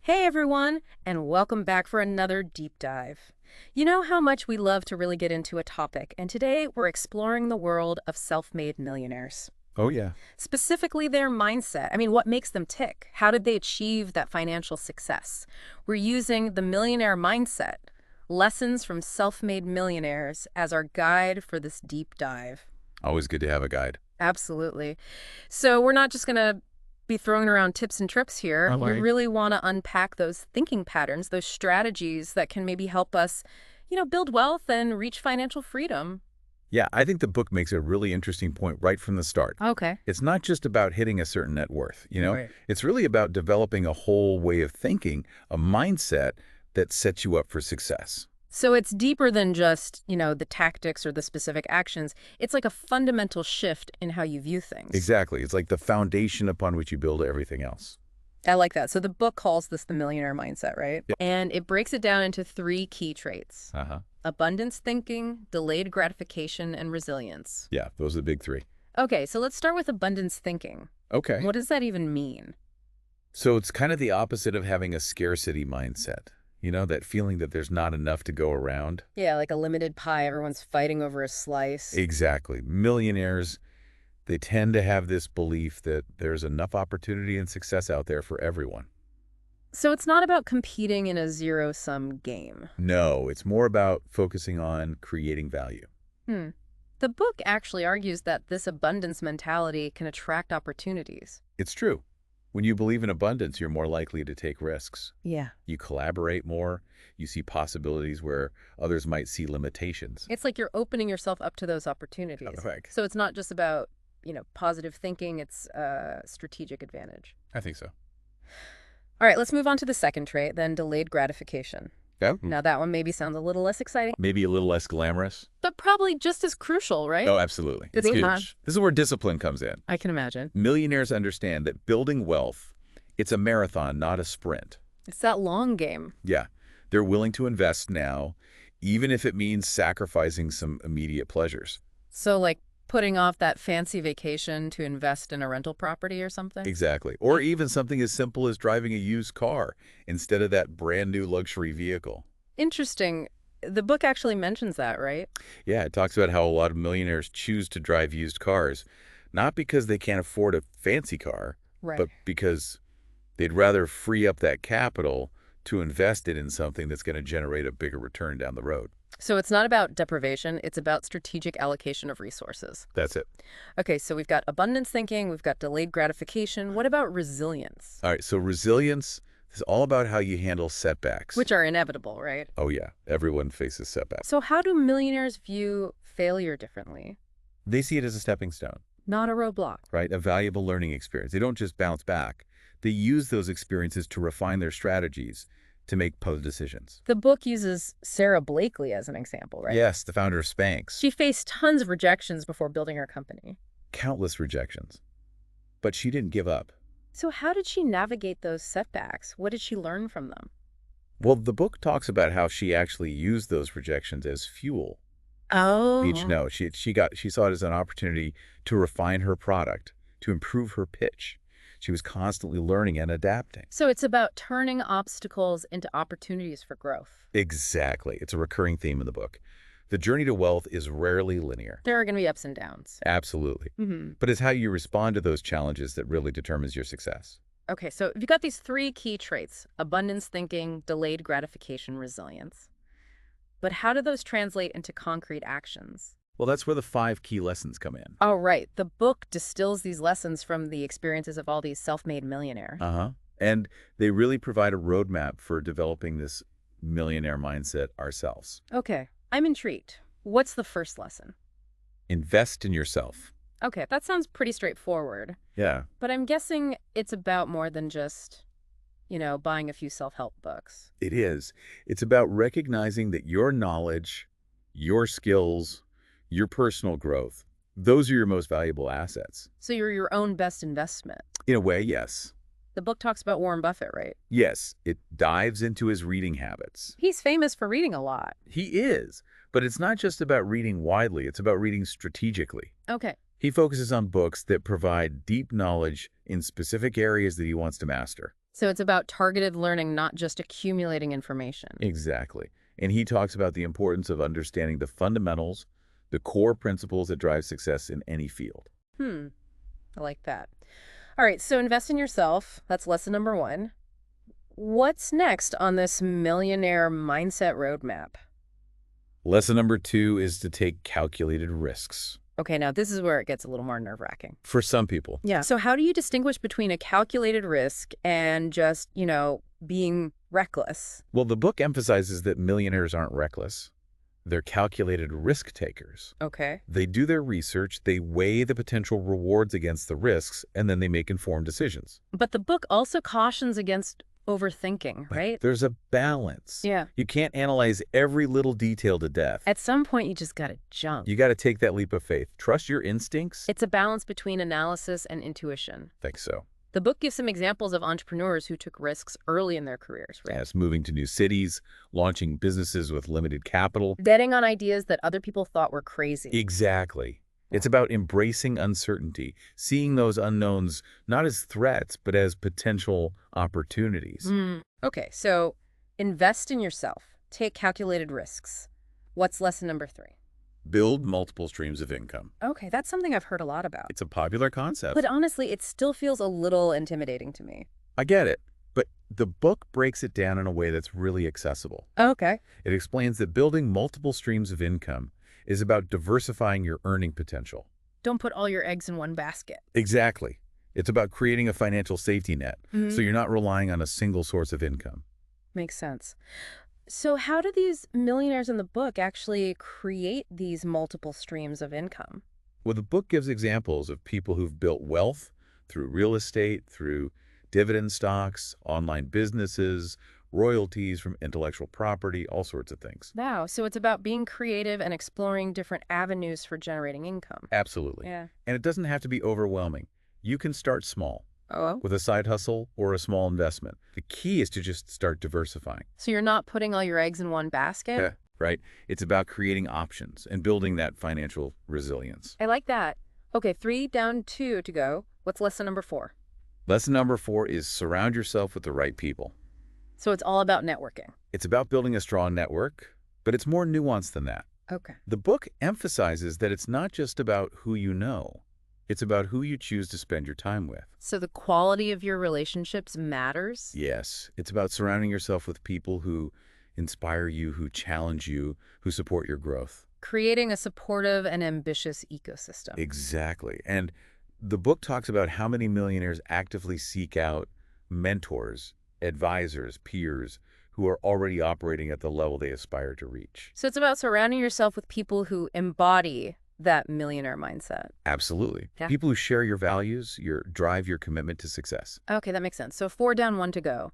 Hey everyone, and welcome back for another deep dive. You know how much we love to really get into a topic, and today we're exploring the world of self-made millionaires. Oh, yeah. Specifically their mindset. I mean, what makes them tick? How did they achieve that financial success? We're using the millionaire mindset, lessons from self-made millionaires, as our guide for this deep dive. Always good to have a guide. Absolutely. So we're not just going to be throwing around tips and tricks here. All We right. really want to unpack those thinking patterns, those strategies that can maybe help us, build wealth and reach financial freedom. Yeah, I think the book makes a really interesting point right from the start. Okay. It's not just about hitting a certain net worth. Right. It's really about developing a whole way of thinking, a mindset that sets you up for success. So it's deeper than just, the tactics or the specific actions. It's like a fundamental shift in how you view things. Exactly. It's like the foundation upon which you build everything else. I like that. So the book calls this the millionaire mindset, right? Yeah. And it breaks it down into three key traits: Uh-huh. abundance thinking, delayed gratification, and resilience. Yeah, those are the big three. Okay, so let's start with abundance thinking. Okay. What does that even mean? So it's kind of the opposite of having a scarcity mindset. That feeling that there's not enough to go around. Yeah, like a limited pie, everyone's fighting over a slice. Exactly. Millionaires, they tend to have this belief that there's enough opportunity and success out there for everyone. So it's not about competing in a zero-sum game. No, it's more about focusing on creating value. Hmm. The book actually argues that this abundance mentality can attract opportunities. It's true. When you believe in abundance, you're more likely to take risks. Yeah. You collaborate more. You see possibilities where others might see limitations. It's like you're opening yourself up to those opportunities. Correct. So it's not just about, positive thinking, it's a strategic advantage. I think so. All right, let's move on to the second trait, then delayed gratification. Yeah. Now that one maybe sounds a little less exciting, Maybe a little less glamorous. but probably just as crucial, right? Oh, absolutely. It's Good huge. man. This is where discipline comes in. I can imagine. Millionaires understand that building wealth, it's a marathon, not a sprint. It's that long game. Yeah, they're willing to invest now, even if it means sacrificing some immediate pleasures. So like putting off that fancy vacation to invest in a rental property or something? Exactly. Or even something as simple as driving a used car instead of that brand new luxury vehicle. Interesting. The book actually mentions that, right? Yeah, it talks about how a lot of millionaires choose to drive used cars, not because they can't afford a fancy car, Right. but because they'd rather free up that capital to invest it in something that's going to generate a bigger return down the road. So it's not about deprivation, it's about strategic allocation of resources. That's it. Okay, so we've got abundance thinking, we've got delayed gratification. What about resilience? All right, so resilience is all about how you handle setbacks. Which are inevitable, right? Oh, yeah, everyone faces setbacks. So how do millionaires view failure differently? They see it as a stepping stone, Not a roadblock. right? A valuable learning experience. They don't just bounce back. They use those experiences to refine their strategies to make positive decisions. The book uses Sarah Blakely as an example, right? Yes, the founder of Spanx. She faced tons of rejections before building her company. Countless rejections. But she didn't give up. So how did she navigate those setbacks? What did she learn from them? Well, the book talks about how she actually used those rejections as fuel. Oh. Each note, she saw it as an opportunity to refine her product, to improve her pitch. She was constantly learning and adapting. So it's about turning obstacles into opportunities for growth. Exactly. It's a recurring theme in the book. The journey to wealth is rarely linear. There are going to be ups and downs. Absolutely. Mm-hmm. But it's how you respond to those challenges that really determines your success. Okay, so you've got these three key traits: abundance thinking, delayed gratification, resilience. But how do those translate into concrete actions? Well, that's where the 5 key lessons come in. Oh, right. The book distills these lessons from the experiences of all these self-made millionaires. Uh-huh. And they really provide a roadmap for developing this millionaire mindset ourselves. Okay, I'm intrigued. What's the first lesson? Invest in yourself. Okay, that sounds pretty straightforward. Yeah. But I'm guessing it's about more than just, buying a few self-help books. It is. It's about recognizing that your knowledge, your skills, your personal growth, those are your most valuable assets. So you're your own best investment. In a way, yes. The book talks about Warren Buffett, right? Yes, it dives into his reading habits. He's famous for reading a lot. He is. But it's not just about reading widely, it's about reading strategically. Okay. He focuses on books that provide deep knowledge in specific areas that he wants to master. So it's about targeted learning, not just accumulating information. Exactly. And he talks about the importance of understanding the fundamentals, the core principles that drive success in any field. Hmm, I like that. All right, so invest in yourself. That's lesson number one. What's next on this millionaire mindset roadmap? Lesson number 2 is to take calculated risks. Okay, now this is where it gets a little more nerve-wracking. For some people. Yeah. So how do you distinguish between a calculated risk and just, being reckless? Well, the book emphasizes that millionaires aren't reckless. They're calculated risk takers. Okay. They do their research, they weigh the potential rewards against the risks, and then they make informed decisions. But the book also cautions against overthinking, right? There's a balance. Yeah. You can't analyze every little detail to death. At some point, you just gotta jump. You got to take that leap of faith. Trust your instincts. It's a balance between analysis and intuition. I think so. The book gives some examples of entrepreneurs who took risks early in their careers, right? Yes, moving to new cities, launching businesses with limited capital. Betting on ideas that other people thought were crazy. Exactly. It's about embracing uncertainty, seeing those unknowns not as threats, but as potential opportunities. Okay, so invest in yourself. Take calculated risks. What's lesson number 3? Build multiple streams of income. Okay, that's something I've heard a lot about. It's a popular concept. But honestly, it still feels a little intimidating to me. I get it. But the book breaks it down in a way that's really accessible. Okay. It explains that building multiple streams of income is about diversifying your earning potential. Don't put all your eggs in one basket. Exactly. It's about creating a financial safety net, so you're not relying on a single source of income. Makes sense. So how do these millionaires in the book actually create these multiple streams of income? Well, the book gives examples of people who've built wealth through real estate, through dividend stocks, online businesses, royalties from intellectual property, all sorts of things. Wow, so it's about being creative and exploring different avenues for generating income. Absolutely. Yeah. And it doesn't have to be overwhelming. You can start small Oh, with a side hustle or a small investment. The key is to just start diversifying. so you're not putting all your eggs in one basket? Yeah, right? It's about creating options and building that financial resilience. I like that. Okay, 3 down, 2 to go. What's lesson number 4? Lesson number 4 is surround yourself with the right people. So it's all about networking. It's about building a strong network, but it's more nuanced than that. Okay. The book emphasizes that it's not just about who you know. It's about who you choose to spend your time with. So the quality of your relationships matters? Yes, it's about surrounding yourself with people who inspire you, who challenge you, who support your growth. Creating a supportive and ambitious ecosystem. Exactly. And the book talks about how many millionaires actively seek out mentors, advisors, peers who are already operating at the level they aspire to reach. So it's about surrounding yourself with people who embody that millionaire mindset. Absolutely. Yeah. People who share your values, your drive, your commitment to success. Okay, that makes sense. So 4 down, 1 to go.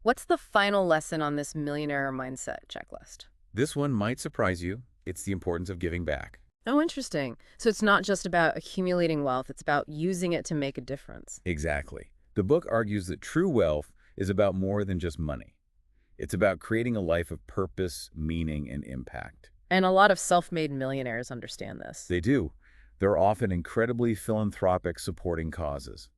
What's the final lesson on this millionaire mindset checklist? This one might surprise you. It's the importance of giving back. Oh, interesting. So it's not just about accumulating wealth, it's about using it to make a difference. Exactly. The book argues that true wealth is about more than just money. It's about creating a life of purpose, meaning, and impact. And a lot of self-made millionaires understand this. They do. They're often incredibly philanthropic, supporting causes.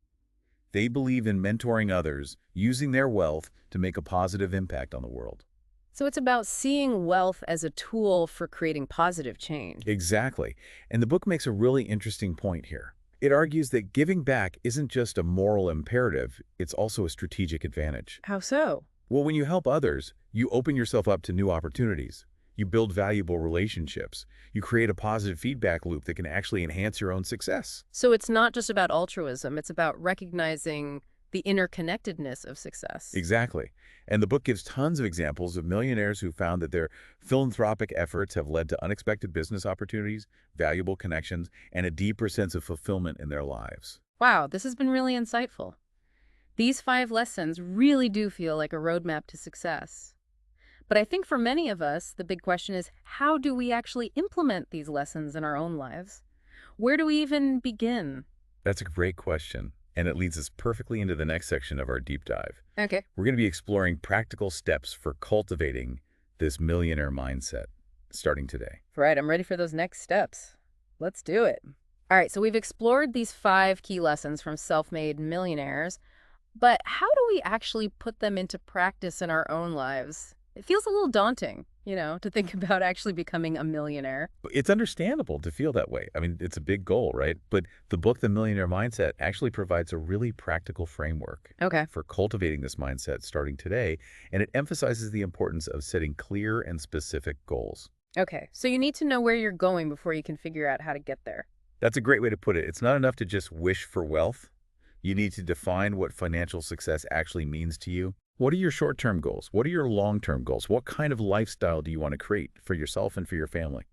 They believe in mentoring others, using their wealth to make a positive impact on the world. So it's about seeing wealth as a tool for creating positive change. Exactly. And the book makes a really interesting point here. It argues that giving back isn't just a moral imperative, it's also a strategic advantage. How so? Well, when you help others, you open yourself up to new opportunities. You build valuable relationships. You create a positive feedback loop that can actually enhance your own success. So it's not just about altruism, it's about recognizing the interconnectedness of success. Exactly. And the book gives tons of examples of millionaires who found that their philanthropic efforts have led to unexpected business opportunities, valuable connections, and a deeper sense of fulfillment in their lives. Wow, this has been really insightful. These 5 lessons really do feel like a roadmap to success. But I think for many of us, the big question is, how do we actually implement these lessons in our own lives? Where do we even begin? That's a great question, and it leads us perfectly into the next section of our deep dive. Okay. We're going to be exploring practical steps for cultivating this millionaire mindset, starting today. Right, I'm ready for those next steps. Let's do it. All right, so we've explored these 5 key lessons from self-made millionaires. But how do we actually put them into practice in our own lives? It feels a little daunting, to think about actually becoming a millionaire. It's understandable to feel that way. I mean, it's a big goal, right? But the book, The Millionaire Mindset, actually provides a really practical framework Okay. for cultivating this mindset starting today, and it emphasizes the importance of setting clear and specific goals. Okay. So you need to know where you're going before you can figure out how to get there. That's a great way to put it. It's not enough to just wish for wealth. You need to define what financial success actually means to you. What are your short-term goals? What are your long-term goals? What kind of lifestyle do you want to create for yourself and for your family?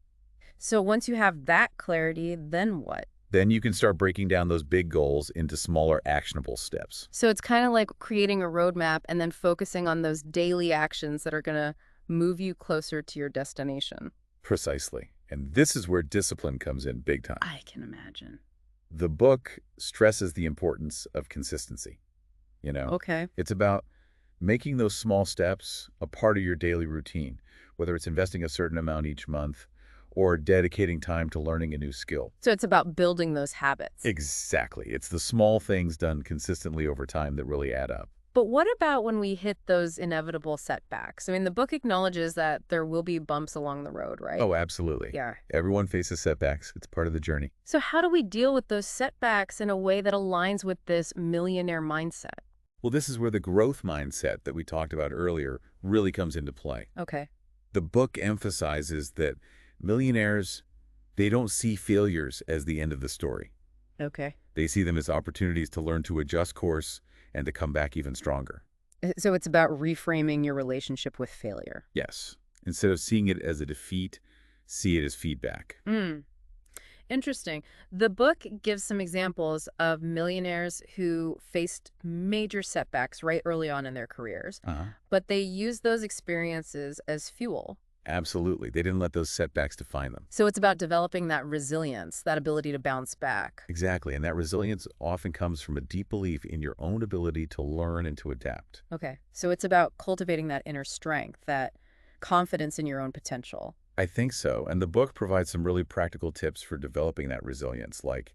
So once you have that clarity, then what? Then you can start breaking down those big goals into smaller, actionable steps. So it's kind of like creating a roadmap and then focusing on those daily actions that are going to move you closer to your destination. Precisely. And this is where discipline comes in big time. I can imagine. The book stresses the importance of consistency. Okay. It's about making those small steps a part of your daily routine, whether it's investing a certain amount each month or dedicating time to learning a new skill. So it's about building those habits. Exactly. It's the small things done consistently over time that really add up. But what about when we hit those inevitable setbacks? I mean, the book acknowledges that there will be bumps along the road, right? Oh, absolutely. Yeah. Everyone faces setbacks. It's part of the journey. So how do we deal with those setbacks in a way that aligns with this millionaire mindset? Well, this is where the growth mindset that we talked about earlier really comes into play. Okay. The book emphasizes that millionaires, they don't see failures as the end of the story. Okay. They see them as opportunities to learn to adjust course and to come back even stronger. So it's about reframing your relationship with failure. Yes. Instead of seeing it as a defeat, see it as feedback. Hmm. Interesting. The book gives some examples of millionaires who faced major setbacks right early on in their careers, Uh-huh. but they used those experiences as fuel. Absolutely. They didn't let those setbacks define them. So it's about developing that resilience, that ability to bounce back. Exactly. And that resilience often comes from a deep belief in your own ability to learn and to adapt. Okay. So it's about cultivating that inner strength, that confidence in your own potential. I think so. And the book provides some really practical tips for developing that resilience, like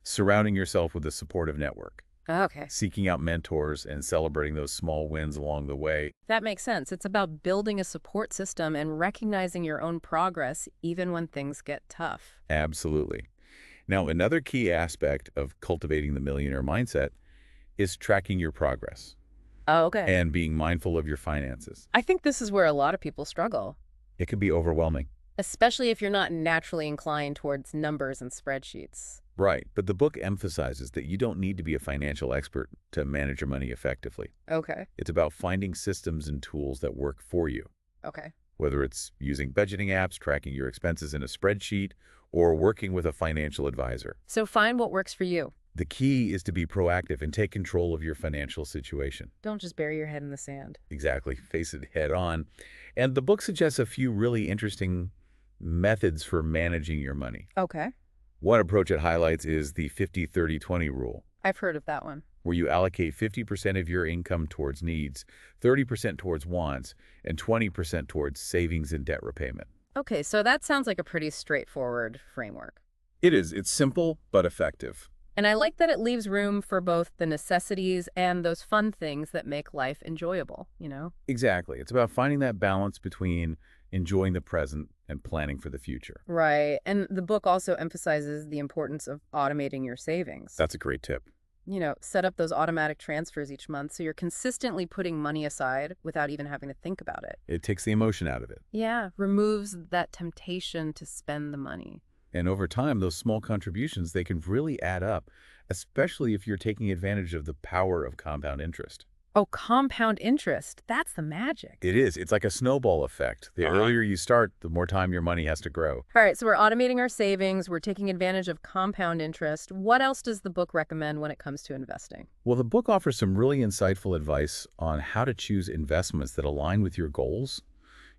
surrounding yourself with a supportive network, Okay. seeking out mentors, and celebrating those small wins along the way. That makes sense. It's about building a support system and recognizing your own progress even when things get tough. Absolutely. Now, another key aspect of cultivating the millionaire mindset is tracking your progress Oh, okay. and being mindful of your finances. I think this is where a lot of people struggle, It can be overwhelming. especially if you're not naturally inclined towards numbers and spreadsheets. Right. But the book emphasizes that you don't need to be a financial expert to manage your money effectively. Okay. It's about finding systems and tools that work for you, Okay. whether it's using budgeting apps, tracking your expenses in a spreadsheet, or working with a financial advisor. So find what works for you. The key is to be proactive and take control of your financial situation. Don't just bury your head in the sand. Exactly. Face it head on. And the book suggests a few really interesting methods for managing your money. Okay. One approach it highlights is the 50-30-20 rule, I've heard of that one. where you allocate 50% of your income towards needs, 30% towards wants, and 20% towards savings and debt repayment. Okay, so that sounds like a pretty straightforward framework. It is. It's simple but effective. And I like that it leaves room for both the necessities and those fun things that make life enjoyable. Exactly. It's about finding that balance between enjoying the present and planning for the future. Right. And the book also emphasizes the importance of automating your savings. That's a great tip. Set up those automatic transfers each month so you're consistently putting money aside without even having to think about it. It takes the emotion out of it. Yeah, removes that temptation to spend the money. And over time, those small contributions, they can really add up, especially if you're taking advantage of the power of compound interest. Oh, compound interest. That's the magic. It is. It's like a snowball effect. The earlier you start, the more time your money has to grow. All right, so we're automating our savings. We're taking advantage of compound interest. What else does the book recommend when it comes to investing? Well, the book offers some really insightful advice on how to choose investments that align with your goals,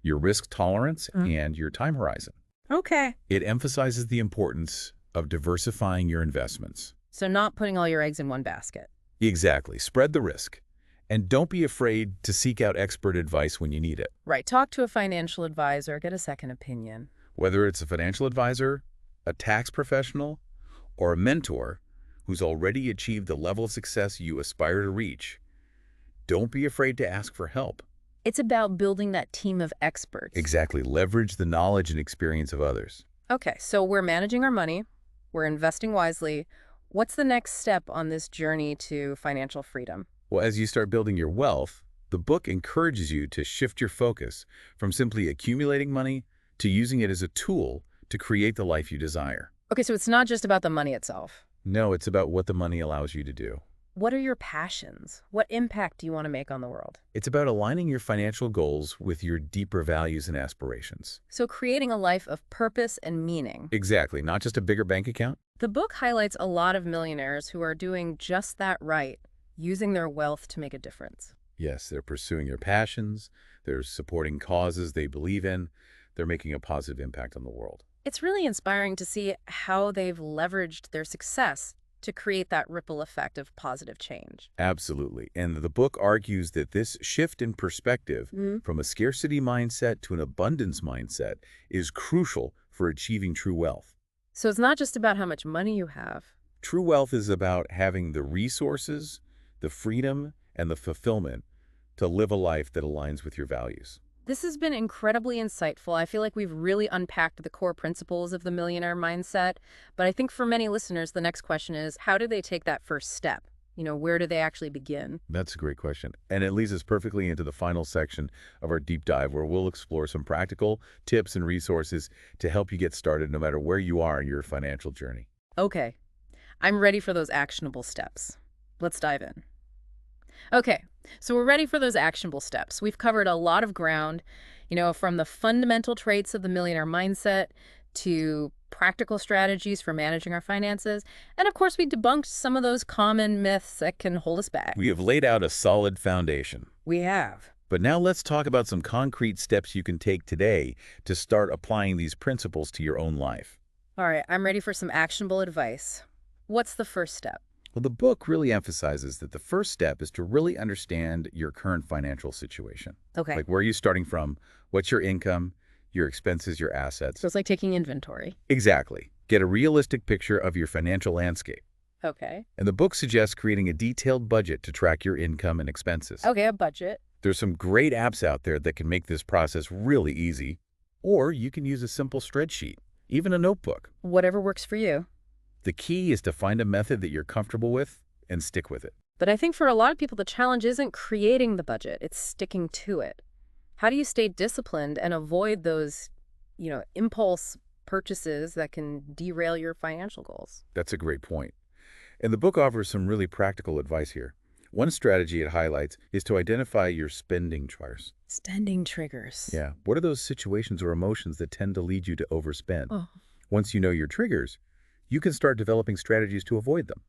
your risk tolerance, and your time horizon. Okay. It emphasizes the importance of diversifying your investments. So not putting all your eggs in one basket. Exactly. Spread the risk. And don't be afraid to seek out expert advice when you need it. Right. Talk to a financial advisor, get a second opinion. Whether it's a financial advisor, a tax professional, or a mentor who's already achieved the level of success you aspire to reach, Don't be afraid to ask for help. It's about building that team of experts. Exactly. Leverage the knowledge and experience of others. Okay, so we're managing our money, we're investing wisely. What's the next step on this journey to financial freedom? Well, as you start building your wealth, the book encourages you to shift your focus from simply accumulating money to using it as a tool to create the life you desire. Okay, so it's not just about the money itself. No, it's about what the money allows you to do. What are your passions? What impact do you want to make on the world? It's about aligning your financial goals with your deeper values and aspirations. So creating a life of purpose and meaning. Exactly, not just a bigger bank account. The book highlights a lot of millionaires who are doing just that right, using their wealth to make a difference. Yes, they're pursuing their passions, they're supporting causes they believe in, they're making a positive impact on the world. It's really inspiring to see how they've leveraged their success to create that ripple effect of positive change. Absolutely. And the book argues that this shift in perspective from a scarcity mindset to an abundance mindset is crucial for achieving true wealth. So it's not just about how much money you have. True wealth is about having the resources, the freedom, and the fulfillment to live a life that aligns with your values. This has been incredibly insightful. I feel like we've really unpacked the core principles of the millionaire mindset. But I think for many listeners, the next question is, how do they take that first step? Where do they actually begin? That's a great question. And it leads us perfectly into the final section of our deep dive, where we'll explore some practical tips and resources to help you get started no matter where you are in your financial journey. Okay, I'm ready for those actionable steps. Let's dive in. Okay, so we're ready for those actionable steps. We've covered a lot of ground, from the fundamental traits of the millionaire mindset to practical strategies for managing our finances. And of course, we debunked some of those common myths that can hold us back. We have laid out a solid foundation. We have. But now let's talk about some concrete steps you can take today to start applying these principles to your own life. All right, I'm ready for some actionable advice. What's the first step? Well, the book really emphasizes that the first step is to really understand your current financial situation. Okay. Like, where are you starting from? What's your income, your expenses, your assets? So it's like taking inventory. Exactly. Get a realistic picture of your financial landscape. Okay. And the book suggests creating a detailed budget to track your income and expenses. Okay, a budget. There's some great apps out there that can make this process really easy. Or you can use a simple spreadsheet, even a notebook. Whatever works for you. The key is to find a method that you're comfortable with and stick with it. But I think for a lot of people, the challenge isn't creating the budget, it's sticking to it. How do you stay disciplined and avoid those, impulse purchases that can derail your financial goals? That's a great point. And the book offers some really practical advice here. One strategy it highlights is to identify your spending triggers. Spending triggers. Yeah. What are those situations or emotions that tend to lead you to overspend? Oh. Once you know your triggers, you can start developing strategies to avoid them,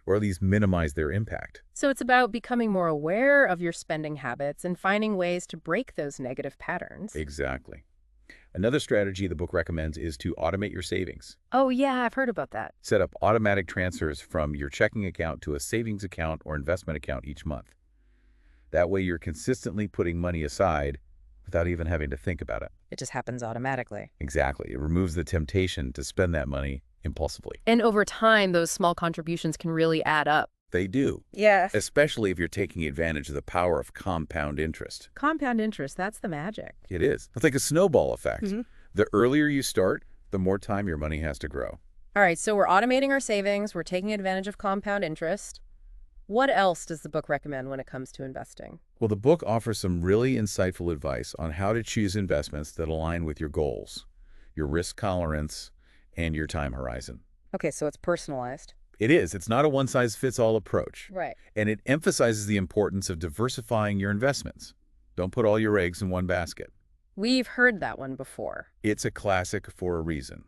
or at least minimize their impact. So it's about becoming more aware of your spending habits and finding ways to break those negative patterns. Exactly. Another strategy the book recommends is to automate your savings. Oh, yeah, I've heard about that. Set up automatic transfers from your checking account to a savings account or investment account each month. That way you're consistently putting money aside without even having to think about it. It just happens automatically. Exactly. It removes the temptation to spend that money impulsively. And over time, those small contributions can really add up. They do. Yeah. Especially if you're taking advantage of the power of compound interest. Compound interest, that's the magic. It is. It's like a snowball effect. The earlier you start, the more time your money has to grow. All right, so we're automating our savings, we're taking advantage of compound interest. What else does the book recommend when it comes to investing? Well, the book offers some really insightful advice on how to choose investments that align with your goals, your risk tolerance, and your time horizon. Okay, so it's personalized. It is. It's not a one-size-fits-all approach. Right. And it emphasizes the importance of diversifying your investments. Don't put all your eggs in one basket. We've heard that one before. It's a classic for a reason.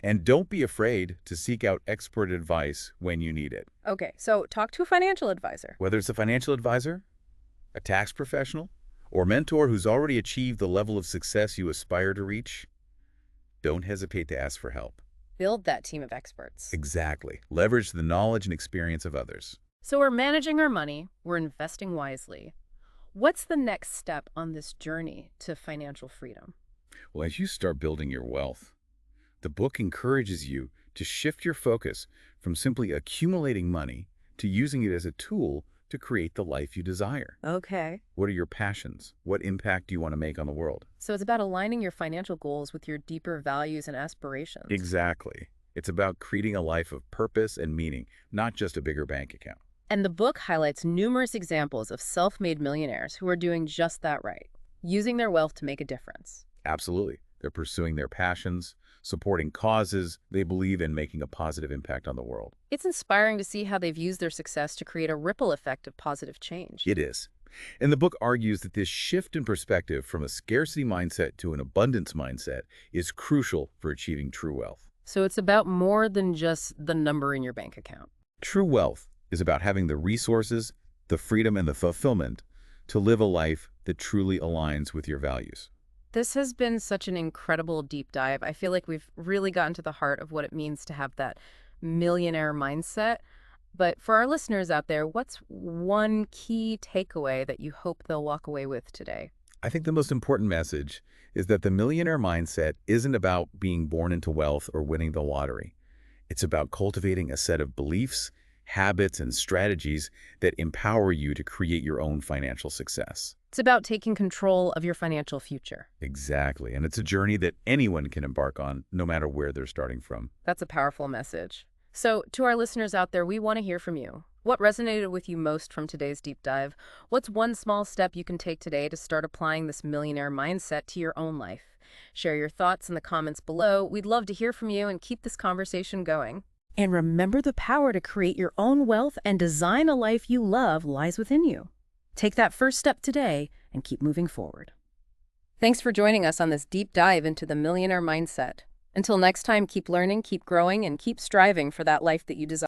And don't be afraid to seek out expert advice when you need it. Okay, so talk to a financial advisor. Whether it's a financial advisor, a tax professional, or mentor who's already achieved the level of success you aspire to reach, don't hesitate to ask for help. Build that team of experts. Exactly. Leverage the knowledge and experience of others. So we're managing our money, we're investing wisely. What's the next step on this journey to financial freedom? Well, as you start building your wealth, the book encourages you to shift your focus from simply accumulating money to using it as a tool to create the life you desire. Okay. What are your passions? What impact do you want to make on the world? So it's about aligning your financial goals with your deeper values and aspirations. Exactly. It's about creating a life of purpose and meaning, not just a bigger bank account. And the book highlights numerous examples of self-made millionaires who are doing just that right, using their wealth to make a difference. Absolutely. They're pursuing their passions, supporting causes they believe in, making a positive impact on the world. It's inspiring to see how they've used their success to create a ripple effect of positive change. It is. And the book argues that this shift in perspective from a scarcity mindset to an abundance mindset is crucial for achieving true wealth. So it's about more than just the number in your bank account. True wealth is about having the resources, the freedom, and the fulfillment to live a life that truly aligns with your values. This has been such an incredible deep dive. I feel like we've really gotten to the heart of what it means to have that millionaire mindset. But for our listeners out there, what's one key takeaway that you hope they'll walk away with today? I think the most important message is that the millionaire mindset isn't about being born into wealth or winning the lottery. It's about cultivating a set of beliefs, habits, and strategies that empower you to create your own financial success. It's about taking control of your financial future. Exactly. And it's a journey that anyone can embark on, no matter where they're starting from. That's a powerful message. So to our listeners out there, we want to hear from you. What resonated with you most from today's deep dive? What's one small step you can take today to start applying this millionaire mindset to your own life? Share your thoughts in the comments below. We'd love to hear from you and keep this conversation going. And remember, the power to create your own wealth and design a life you love lies within you. Take that first step today and keep moving forward. Thanks for joining us on this deep dive into the millionaire mindset. Until next time, keep learning, keep growing, and keep striving for that life that you desire.